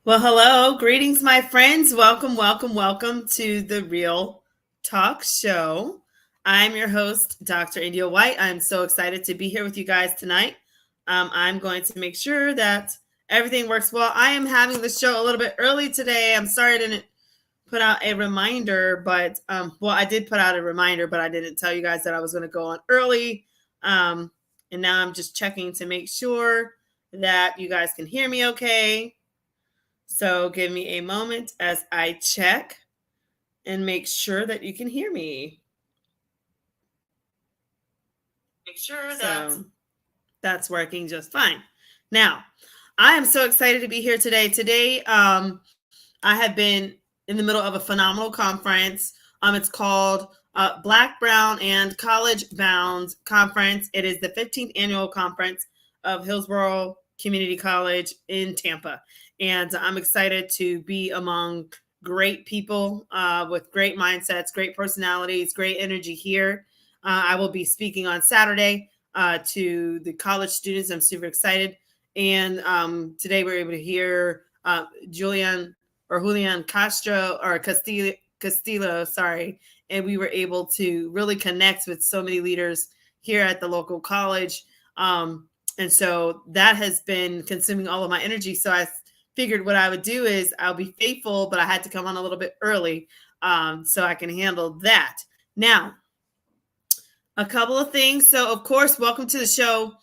Well, hello. Greetings, my friends. Welcome to the Real Talk Show. I'm your host, Dr. India White. I'm so excited to be here with you guys tonight. I'm going to make sure that everything works well. I am having the show a little bit early today. I'm sorry I didn't put out a reminder, but I did put out a reminder, but I didn't tell you guys that I was going to go on early. And now I'm just checking to make sure that you guys can hear me okay. So give me a moment as I check and make sure that you can hear me. Make sure that that's working just fine. Now, I am so excited to be here today. Today, I have been in the middle of a phenomenal conference. It's called Black, Brown, and College Bound Conference. It is the 15th annual conference of Hillsborough Community College in Tampa. And I'm excited to be among great people with great mindsets, great personalities, great energy here. I will be speaking on Saturday to the college students. I'm super excited. And today we're able to hear Julian Castillo, sorry. And we were able to really connect with so many leaders here at the local college. And so that has been consuming all of my energy. So I figured what I would do is I'll be faithful, but I had to come on a little bit early so I can handle that. Now, a couple of things. So, of course, welcome to the show.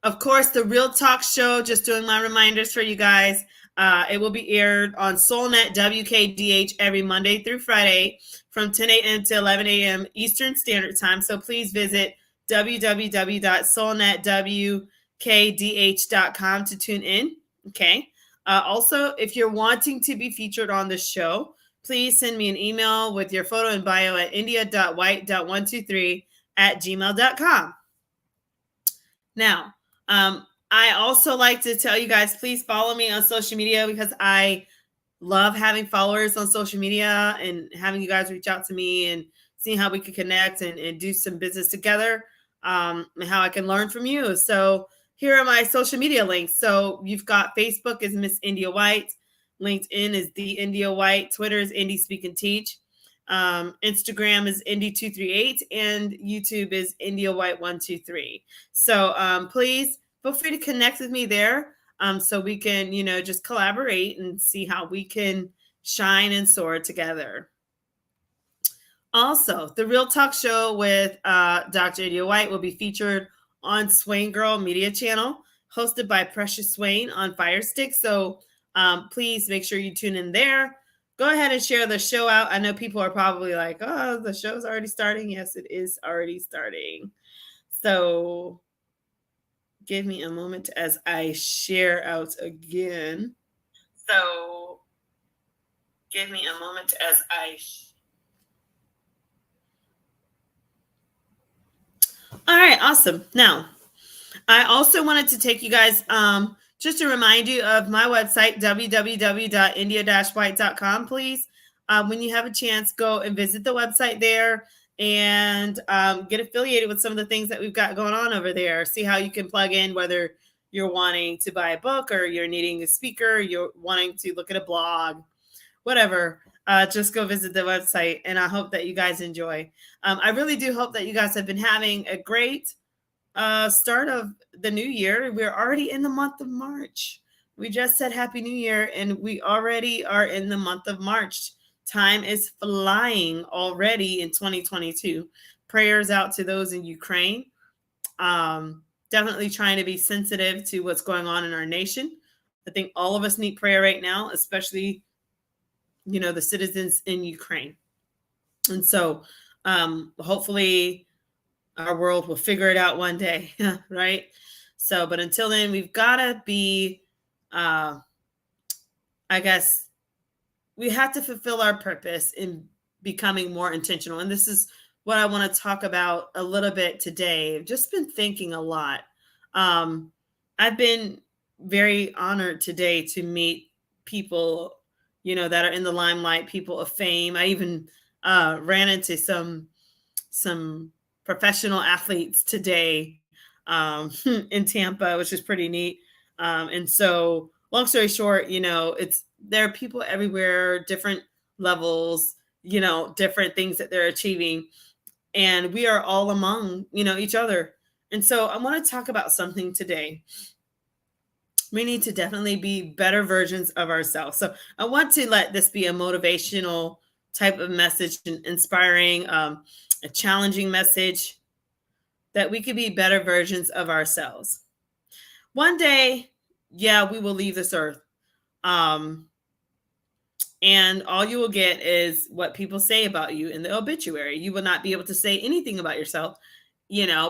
Of course, the Real Talk Show, just doing my reminders for you guys. It will be aired on SoulNet WKDH every Monday through Friday from 10 a.m. to 11 a.m. Eastern Standard Time. So please visit www.soulnetwkdh.com to tune in. Okay. Also, if you're wanting to be featured on the show, please send me an email with your photo and bio at india.white.123@gmail.com. Now, I also like to tell you guys, please follow me on social media because I love having followers on social media and having you guys reach out to me and seeing how we can connect and do some business together and how I can learn from you. So here are my social media links. So you've got Facebook is Miss India White. LinkedIn is The India White. Twitter is Indie Speak and Teach. Instagram is Indie238 and YouTube is India White 123. So please feel free to connect with me there so we can, just collaborate and see how we can shine and soar together. Also, the Real Talk Show with Dr. India White will be featured on Swain Girl Media Channel, hosted by Precious Swain on Fire Stick. So please make sure you tune in there. Go ahead and share the show out. I know people are probably like, oh, the show's already starting. Yes, it is already starting. So give me a moment as I share out again. So give me a moment as I All right, awesome. Now, I also wanted to take you guys just to remind you of my website, www.india-white.com. Please, when you have a chance, go and visit the website there and get affiliated with some of the things that we've got going on over there. See how you can plug in, whether you're wanting to buy a book or you're needing a speaker, you're wanting to look at a blog, whatever. Just go visit the website, and I hope that you guys enjoy. I really do hope that you guys have been having a great start of the new year. We're already in the month of March. We just said Happy New Year, and we already are in the month of March. Time is flying already in 2022. Prayers out to those in Ukraine. Definitely trying to be sensitive to what's going on in our nation. I think all of us need prayer right now, especially the citizens in Ukraine. And so hopefully our world will figure it out one day, right? So, but until then, we've got to be, I guess, we have to fulfill our purpose in becoming more intentional. And this is what I want to talk about a little bit today. I've just been thinking a lot. I've been very honored today to meet people that are in the limelight, people of fame. I even ran into some professional athletes today in Tampa, which is pretty neat. And so long story short, it's there are people everywhere, different levels, different things that they're achieving, and we are all among, each other. And so I want to talk about something today. We need to definitely be better versions of ourselves. So I want to let this be a motivational type of message, and inspiring, a challenging message, that we could be better versions of ourselves. One day, yeah, we will leave this earth. Um, and all you will get is what people say about you in the obituary. You will not be able to say anything about yourself.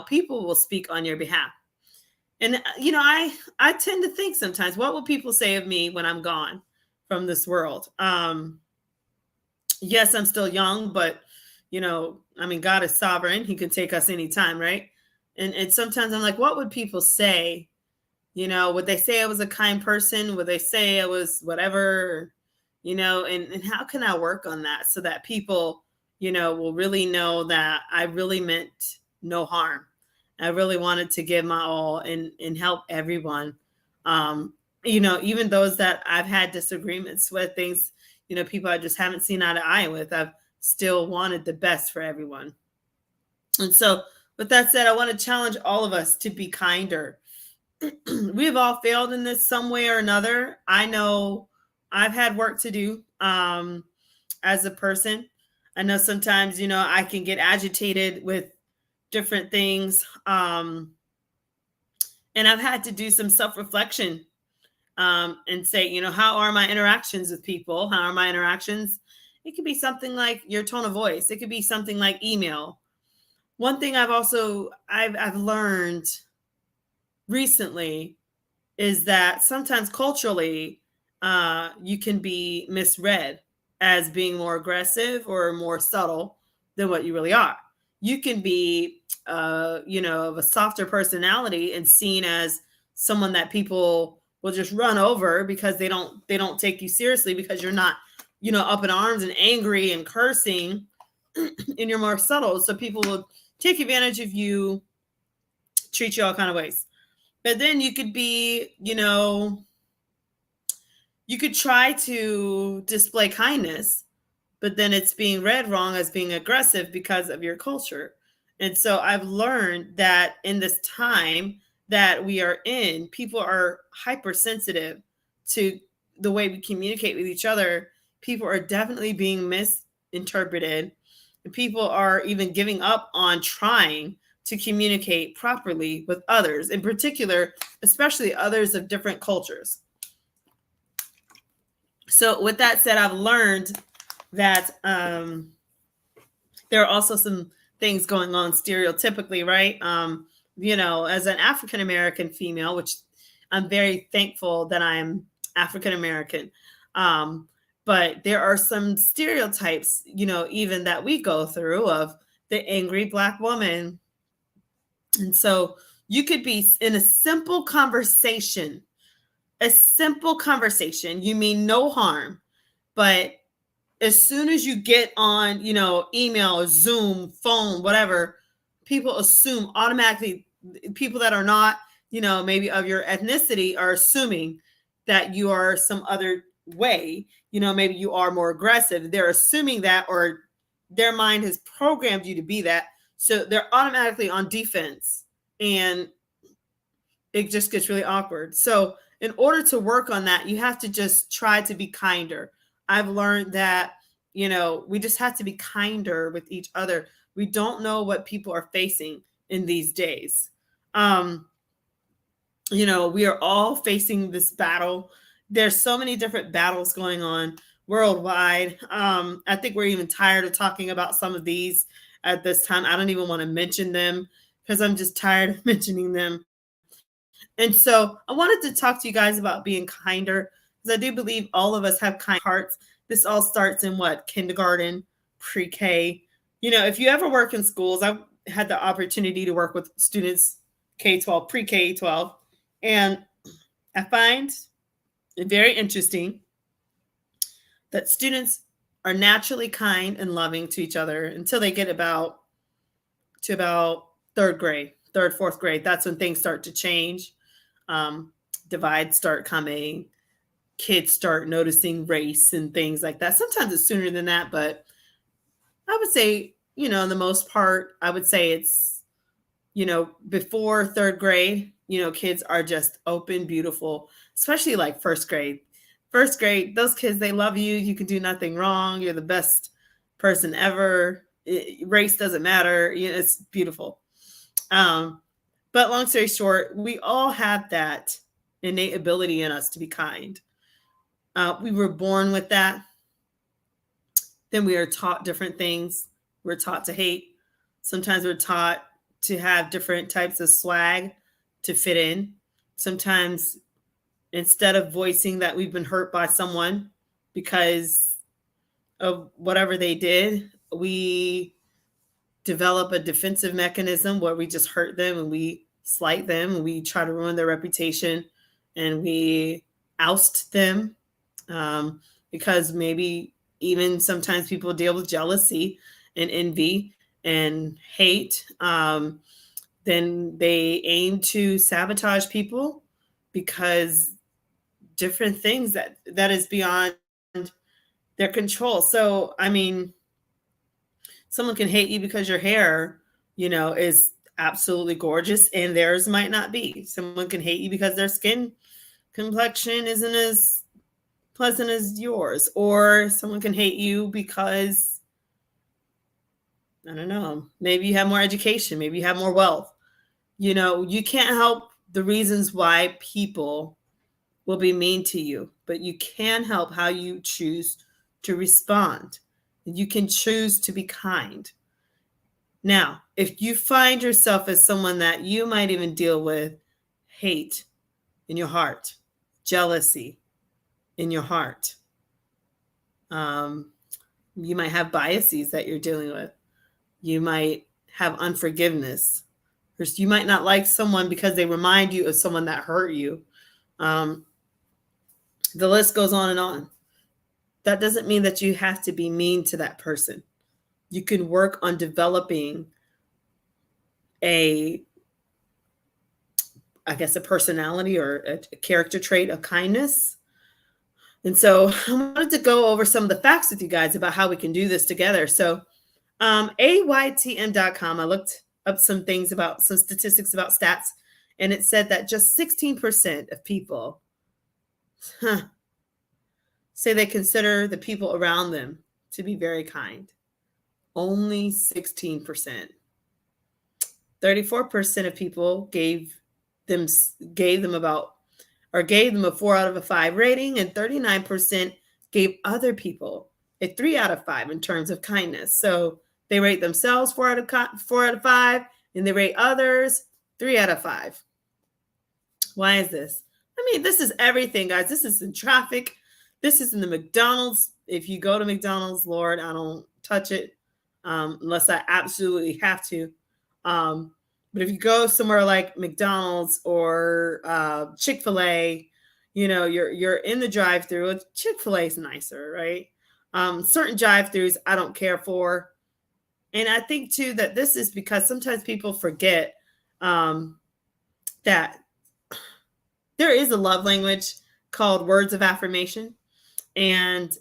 People will speak on your behalf. And I tend to think sometimes, what will people say of me when I'm gone from this world? Yes, I'm still young, but God is sovereign. He can take us anytime, right? And sometimes I'm like, what would people say? Would they say I was a kind person? Would they say I was whatever? And how can I work on that so that people, will really know that I really meant no harm. I really wanted to give my all and help everyone. Even those that I've had disagreements with, things, people I just haven't seen eye to eye with, I've still wanted the best for everyone. And so, with that said, I want to challenge all of us to be kinder. We've all failed in this some way or another. I know I've had work to do, as a person. I know sometimes, I can get agitated with different things. And I've had to do some self reflection, and say, how are my interactions with people? How are my interactions? It could be something like your tone of voice, it could be something like email. One thing I've learned recently is that sometimes culturally, you can be misread as being more aggressive or more subtle than what you really are. You can be, of a softer personality and seen as someone that people will just run over because they don't take you seriously, because you're not, up in arms and angry and cursing, and you're more subtle. So people will take advantage of you, treat you all kind of ways. But then you could be, you could try to display kindness, but then it's being read wrong as being aggressive because of your culture. And so I've learned that in this time that we are in, people are hypersensitive to the way we communicate with each other. People are definitely being misinterpreted. People are even giving up on trying to communicate properly with others, in particular, especially others of different cultures. So, with that said, I've learned that, there are also some things going on stereotypically, right? As an African American female, which I'm very thankful that I'm African American, but there are some stereotypes, even that we go through, of the angry Black woman. And so you could be in a simple conversation, you mean no harm, but as soon as you get on, email, Zoom, phone, whatever, people assume automatically, people that are not, maybe of your ethnicity, are assuming that you are some other way, maybe you are more aggressive. They're assuming that, or their mind has programmed you to be that. So they're automatically on defense, and it just gets really awkward. So, in order to work on that, you have to just try to be kinder. I've learned that, we just have to be kinder with each other. We don't know what people are facing in these days. Um, we are all facing this battle. There's so many different battles going on worldwide. I think we're even tired of talking about some of these at this time. I don't even want to mention them because I'm just tired of mentioning them. And so I wanted to talk to you guys about being kinder, because I do believe all of us have kind hearts. This all starts in what? Kindergarten, pre-K. If you ever work in schools, I've had the opportunity to work with students K-12, pre-K 12. And I find it very interesting that students are naturally kind and loving to each other until they get about third grade, third, fourth grade. That's when things start to change. Divides start coming. kids start noticing race and things like that. Sometimes it's sooner than that, but I would say, the most part, I would say it's, before third grade, kids are just open, beautiful, especially like first grade. First grade, those kids, they love you. You can do nothing wrong. You're the best person ever. Race doesn't matter. It's beautiful. But long story short, we all have that innate ability in us to be kind. We were born with that. Then we are taught different things. We're taught to hate. Sometimes we're taught to have different types of swag to fit in. Sometimes instead of voicing that we've been hurt by someone because of whatever they did, we develop a defensive mechanism where we just hurt them and we slight them and we try to ruin their reputation and we oust them, because maybe even sometimes people deal with jealousy and envy and hate. Then they aim to sabotage people because different things that is beyond their control. So, I mean, someone can hate you because your hair, is absolutely gorgeous and theirs might not be. Someone can hate you because their skin complexion isn't as pleasant as yours. Or someone can hate you because, I don't know, maybe you have more education, maybe you have more wealth. You can't help the reasons why people will be mean to you, but you can help how you choose to respond. You can choose to be kind. Now, if you find yourself as someone that you might even deal with hate in your heart, jealousy in your heart, you might have biases that you're dealing with. You might have unforgiveness. You might not like someone because they remind you of someone that hurt you. The list goes on and on. That doesn't mean that you have to be mean to that person. You can work on developing a personality or a character trait of kindness. And so I wanted to go over some of the facts with you guys about how we can do this together. So AYTM.com, I looked up some statistics about stats, and it said that just 16% of people say they consider the people around them to be very kind. Only 16%. 34% of people gave them a 4 out of a 5 rating, and 39% gave other people a 3 out of 5 in terms of kindness. So they rate themselves 4 out of 5, and they rate others 3 out of 5. Why is this? I mean, this is everything, guys. This is in traffic. This is in the McDonald's. If you go to McDonald's, Lord, I don't touch it unless I absolutely have to. But if you go somewhere like McDonald's or Chick-fil-A, you're in the drive-thru. Chick-fil-A is nicer, right? Certain drive-thrus I don't care for. And I think, too, that this is because sometimes people forget that there is a love language called words of affirmation. And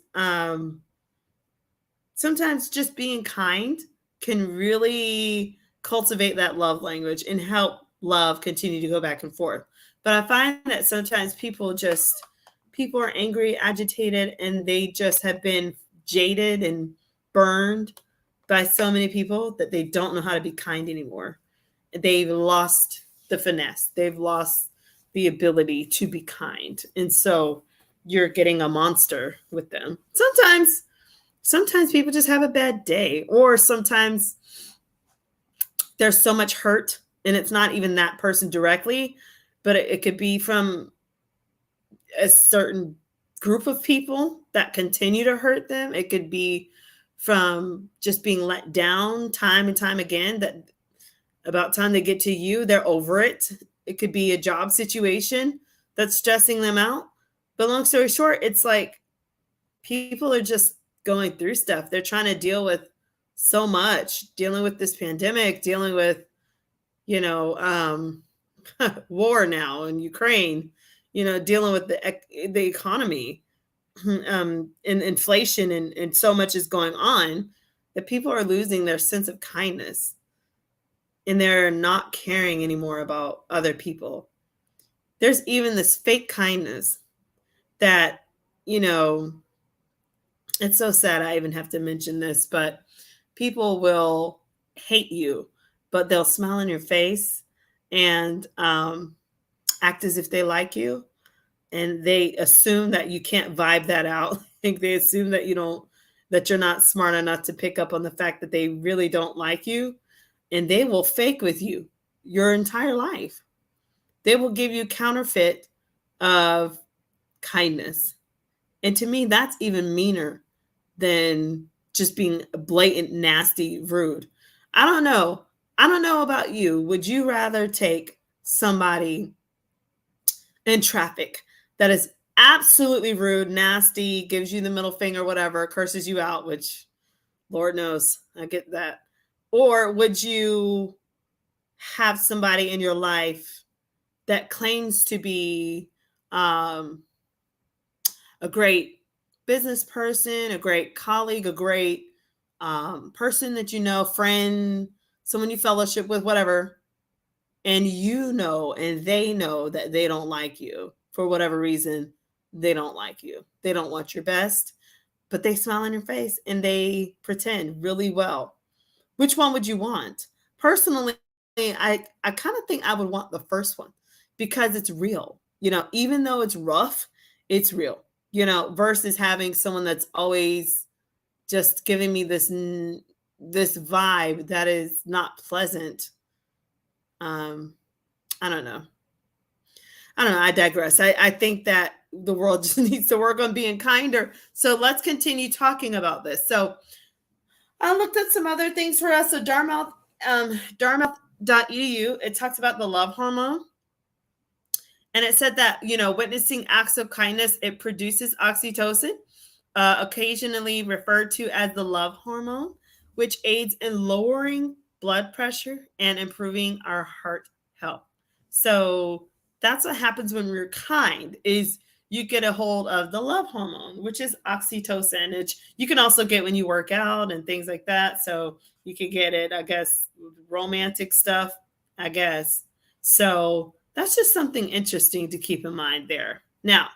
sometimes just being kind can really cultivate that love language and help love continue to go back and forth. But I find that sometimes people are angry, agitated, and they just have been jaded and burned by so many people that they don't know how to be kind anymore. They've lost the finesse. They've lost the ability to be kind. And so you're getting a monster with them. Sometimes people just have a bad day, or sometimes there's so much hurt and it's not even that person directly, but it could be from a certain group of people that continue to hurt them. It could be from just being let down time and time again, that about time they get to you, they're over it. It could be a job situation that's stressing them out. But long story short, it's like people are just going through stuff. They're trying to deal with so much, dealing with this pandemic, dealing with, war now in Ukraine, dealing with the economy, and inflation, and so much is going on that people are losing their sense of kindness, and they're not caring anymore about other people. There's even this fake kindness that, you know, it's so sad I even have to mention this, but people will hate you, but they'll smile in your face and act as if they like you. And they assume that you can't vibe that out. Like they assume that that you're not smart enough to pick up on the fact that they really don't like you. And they will fake with you your entire life. They will give you counterfeit of kindness. And to me, that's even meaner than just being blatant, nasty, rude. I don't know. I don't know about you. Would you rather take somebody in traffic that is absolutely rude, nasty, gives you the middle finger, whatever, curses you out, which Lord knows, I get that? Or would you have somebody in your life that claims to be a great business person, a great colleague, a great person that friend, someone you fellowship with, whatever, and and they know that they don't like you for whatever reason? They don't like you. They don't want your best, but they smile in your face and they pretend really well. Which one would you want? Personally, I kind of think I would want the first one because it's real. Even though it's rough, it's real. Versus having someone that's always just giving me this vibe that is not pleasant. I don't know. I digress. I think that the world just needs to work on being kinder. So let's continue talking about this. So I looked at some other things for us. So Dartmouth.edu, it talks about the love hormone. And it said that, witnessing acts of kindness, it produces oxytocin, occasionally referred to as the love hormone, which aids in lowering blood pressure and improving our heart health. So that's what happens when we're kind, is you get a hold of the love hormone, which is oxytocin, which you can also get when you work out and things like that. So you can get it, I guess, romantic stuff, I guess. So that's just something interesting to keep in mind there. Now,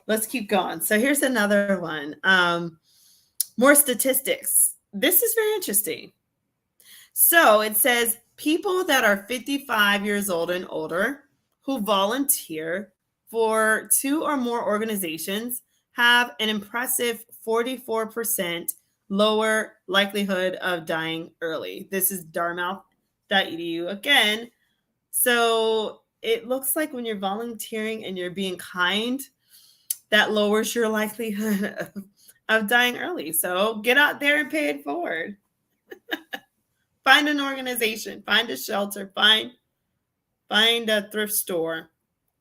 let's keep going. So here's another one. More statistics. This is very interesting. So it says people that are 55 years old and older who volunteer for 2 or more organizations have an impressive 44% lower likelihood of dying early. This is Dartmouth.edu again. So it looks like when you're volunteering and you're being kind, that lowers your likelihood of dying early. So get out there and pay it forward. Find an organization, find a shelter, find a thrift store,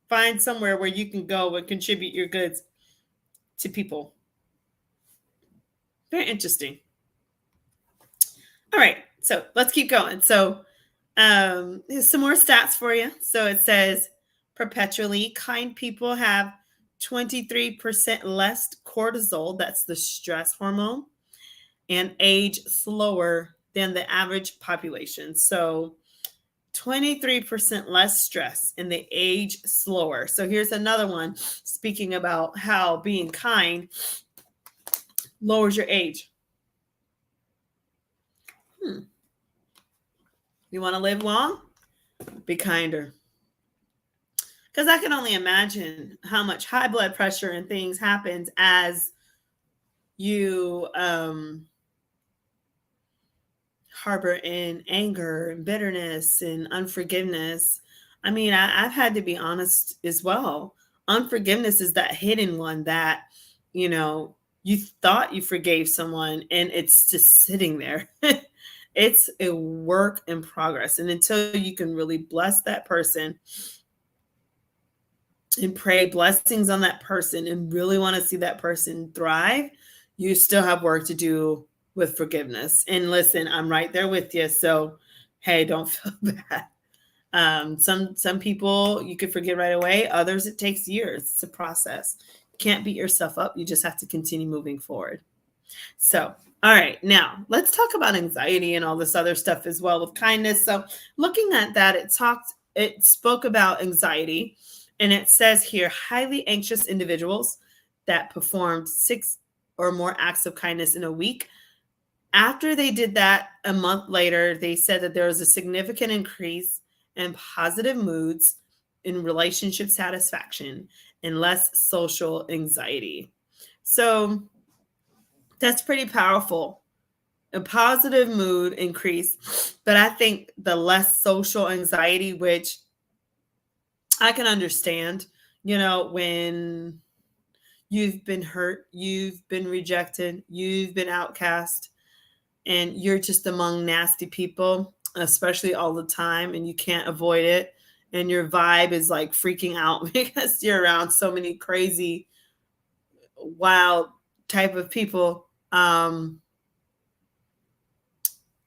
find somewhere where you can go and contribute your goods to people. Very interesting. All right, so let's keep going. So here's some more stats for you. So it says perpetually kind people have 23% less cortisol, that's the stress hormone, and age slower than the average population. So 23% less stress and they age slower. So here's another one speaking about how being kind lowers your age. You want to live long? Be kinder. Because I can only imagine how much high blood pressure and things happens as you harbor in anger and bitterness and unforgiveness. I mean, I've had to be honest as well. Unforgiveness is that hidden one that, you thought you forgave someone and it's just sitting there. It's a work in progress. And until you can really bless that person and pray blessings on that person and really want to see that person thrive, you still have work to do with forgiveness. And listen, I'm right there with you. So, hey, don't feel bad. Some people you can forget right away. Others it takes years. It's a process. You can't beat yourself up. You just have to continue moving forward. So, all right, now let's talk about anxiety and all this other stuff as well with kindness. So, looking at that, it spoke about anxiety, and it says here highly anxious individuals that performed 6 or more acts of kindness in a week. After they did that a month later, they said that there was a significant increase in positive moods, in relationship satisfaction, and less social anxiety. So, that's pretty powerful. A positive mood increase, but I think the less social anxiety, which I can understand, when you've been hurt, you've been rejected, you've been outcast, and you're just among nasty people, especially all the time, and you can't avoid it. And your vibe is like freaking out because you're around so many crazy, wild type of people.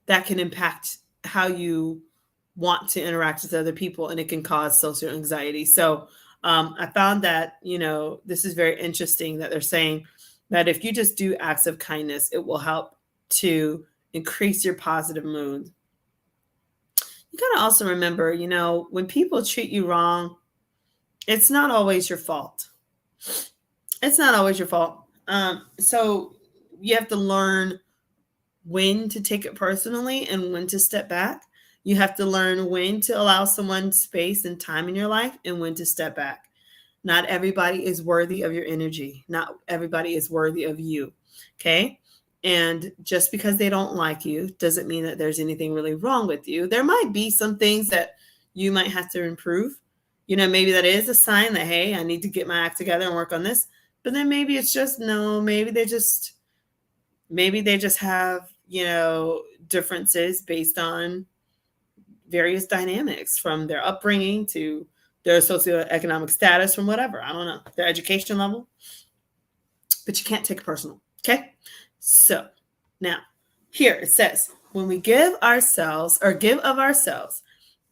That can impact how you want to interact with other people, and it can cause social anxiety. So I found that, this is very interesting that they're saying that if you just do acts of kindness, it will help to increase your positive mood. You got to also remember, when people treat you wrong, it's not always your fault. It's not always your fault. So you have to learn when to take it personally and when to step back. You have to learn when to allow someone space and time in your life and when to step back. Not everybody is worthy of your energy. Not everybody is worthy of you. Okay. And just because they don't like you doesn't mean that there's anything really wrong with you. There might be some things that you might have to improve. Maybe that is a sign that, hey, I need to get my act together and work on this. But then maybe it's just no, maybe they just have, differences based on various dynamics from their upbringing to their socioeconomic status, from whatever, I don't know, their education level. But you can't take it personal. Okay. So now here it says, when we give of ourselves,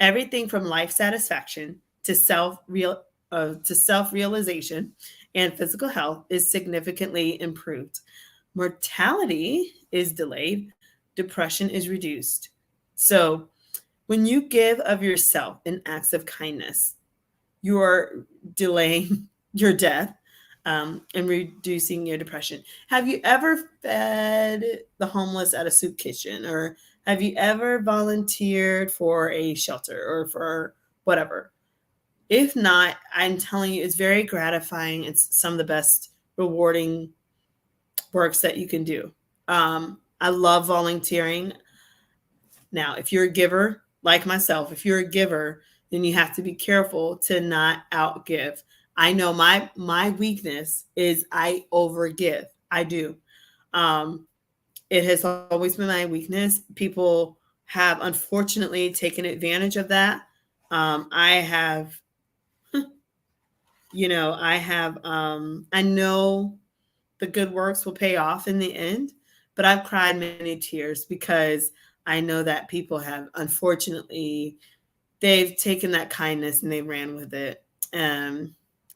everything from life satisfaction to self-realization and physical health is significantly improved. Mortality is delayed, depression is reduced. So when you give of yourself in acts of kindness, you are delaying your death, and reducing your depression. Have you ever fed the homeless at a soup kitchen? Or have you ever volunteered for a shelter or for whatever? If not, I'm telling you, it's very gratifying. It's some of the best rewarding works that you can do. I love volunteering. Now, if you're a giver, like myself, if you're a giver, then you have to be careful to not outgive. I know my weakness is I overgive. I do. It has always been my weakness. People have unfortunately taken advantage of that. I have, I know the good works will pay off in the end, but I've cried many tears because I know that people have, unfortunately, they've taken that kindness and they ran with it.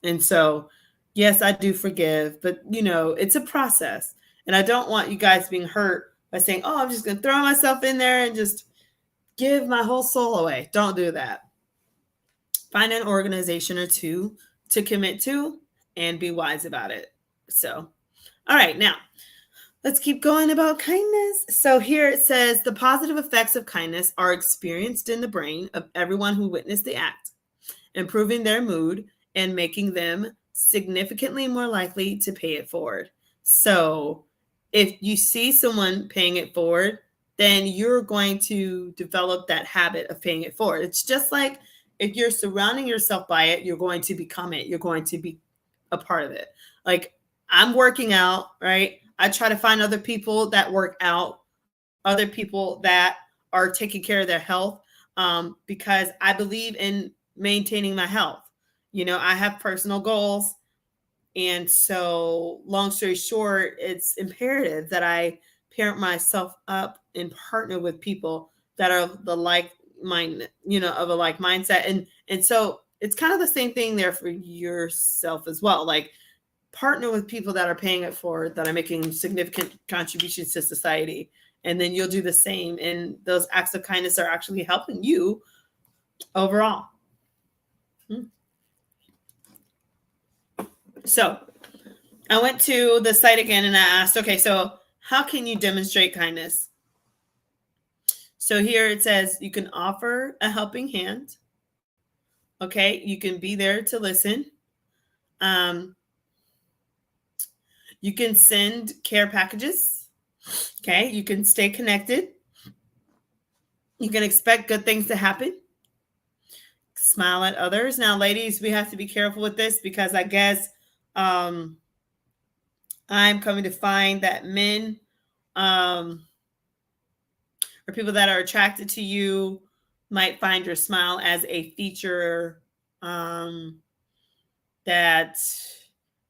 And so, yes, I do forgive, but it's a process. And I don't want you guys being hurt by saying, oh, I'm just going to throw myself in there and just give my whole soul away. Don't do that. Find an organization or two to commit to and be wise about it. So, all right, now let's keep going about kindness. So here it says the positive effects of kindness are experienced in the brain of everyone who witnessed the act, improving their mood and making them significantly more likely to pay it forward. So if you see someone paying it forward, then you're going to develop that habit of paying it forward. It's just like if you're surrounding yourself by it, you're going to become it. You're going to be a part of it. Like I'm working out, right? I try to find other people that work out, other people that are taking care of their health, because I believe in maintaining my health. I have personal goals. And so, long story short, it's imperative that I parent myself up and partner with people that are mind, of a like mindset. And so it's kind of the same thing there for yourself as well. Like, partner with people that are paying it forward, that are making significant contributions to society. And then you'll do the same. And those acts of kindness are actually helping you overall. So I went to the site again and I asked, okay, so how can you demonstrate kindness? So here it says you can offer a helping hand. Okay, you can be there to listen. You can send care packages. Okay, you can stay connected. You can expect good things to happen. Smile at others. Now, ladies, we have to be careful with this because I guess I'm coming to find that men or people that are attracted to you might find your smile as a feature that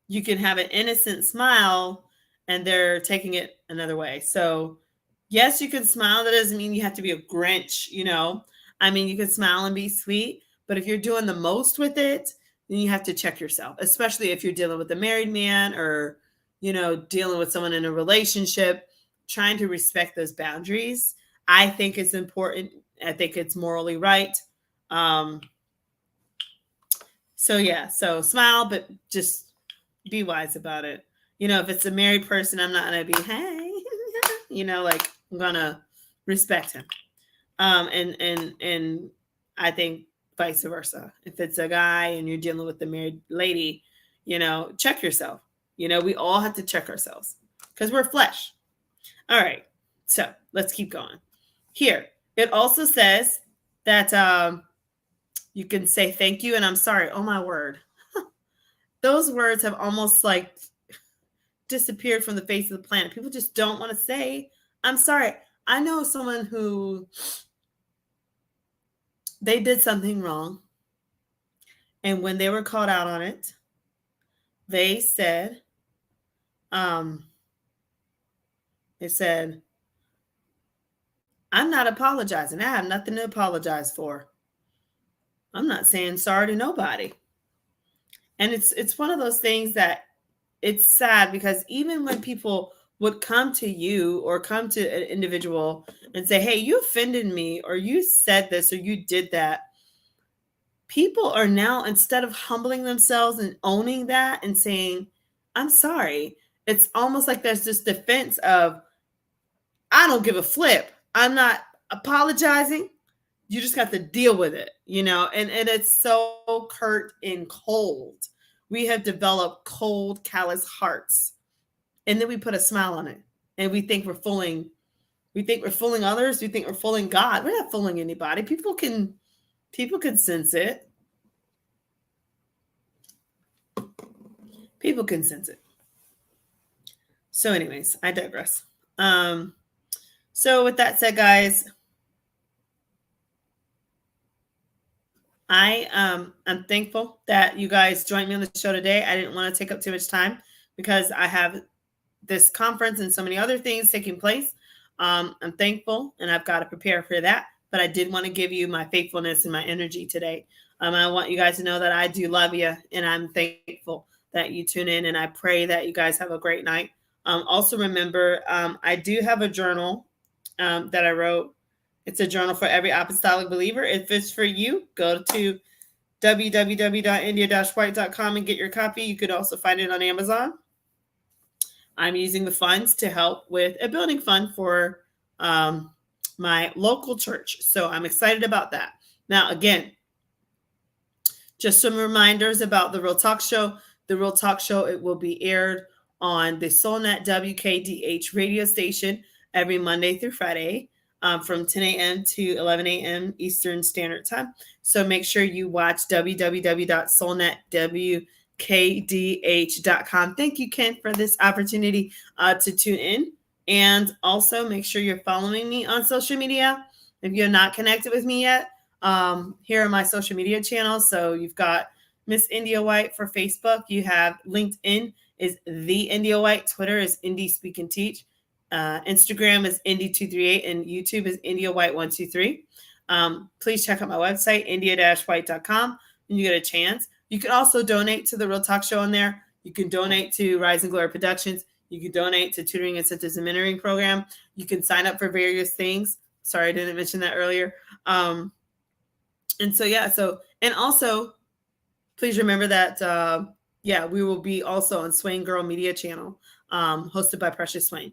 you can have an innocent smile and they're taking it another way. So yes, you can smile. That doesn't mean you have to be a Grinch, I mean, you can smile and be sweet, but if you're doing the most with it, then you have to check yourself, especially if you're dealing with a married man or, dealing with someone in a relationship, trying to respect those boundaries. I think it's important. I think it's morally right. So yeah, so smile, but just be wise about it. If it's a married person, I'm not gonna be, hey, like, I'm gonna respect him. And I think vice versa. If it's a guy and you're dealing with a married lady, check yourself. We all have to check ourselves because we're flesh. All right, so let's keep going. Here, it also says that you can say thank you and I'm sorry. Oh my word. Those words have almost like disappeared from the face of the planet. People just don't want to say, I'm sorry. I know someone who they did something wrong. And when they were called out on it, they said, I'm not apologizing. I have nothing to apologize for. I'm not saying sorry to nobody. And it's one of those things that it's sad because even when people would come to you or come to an individual and say, hey, you offended me, or you said this, or you did that, people are now, instead of humbling themselves and owning that and saying, I'm sorry, it's almost like there's this defense of, I don't give a flip. I'm not apologizing. You just got to deal with it, and it's so curt and cold. We have developed cold, callous hearts. And then we put a smile on it. And we think we're fooling others. We think we're fooling God. We're not fooling anybody. People can sense it. People can sense it. So anyways, I digress. So with that said, guys, I'm thankful that you guys joined me on the show today. I didn't want to take up too much time because I have this conference and so many other things taking place. I'm thankful and I've got to prepare for that. But I did want to give you my faithfulness and my energy today. I want you guys to know that I do love you and I'm thankful that you tune in, and I pray that you guys have a great night. Also remember, I do have a journal that I wrote. It's a journal for every apostolic believer. If it's for you, go to www.india-white.com and get your copy. You could also find it on Amazon. I'm using the funds to help with a building fund for my local church. So I'm excited about that. Now, again, just some reminders about the Real Talk Show. The Real Talk Show, it will be aired on the SoulNet WKDH radio station every Monday through Friday from 10 a.m. to 11 a.m. Eastern Standard Time. So make sure you watch www.soulnetwkdh.com. Thank you, Ken, for this opportunity to tune in. And also make sure you're following me on social media. If you're not connected with me yet, here are my social media channels. So you've got Miss India White for Facebook. You have LinkedIn is The India White. Twitter is Indie Speak and Teach. Instagram is Indie238 and YouTube is India White 123. Please check out my website, india-white.com, when you get a chance. You can also donate to the Real Talk Show on there. You can donate to Rise and Glory Productions. You can donate to Tutoring Incentives and Mentoring Program. You can sign up for various things. Sorry, I didn't mention that earlier. And also, please remember that, we will be also on Swain Girl Media Channel, hosted by Precious Swain.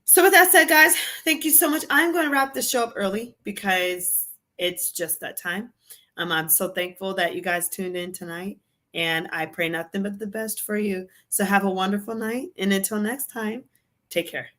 So with that said, guys, thank you so much. I'm going to wrap this show up early because it's just that time. I'm so thankful that you guys tuned in tonight, and I pray nothing but the best for you. So have a wonderful night, and until next time, take care.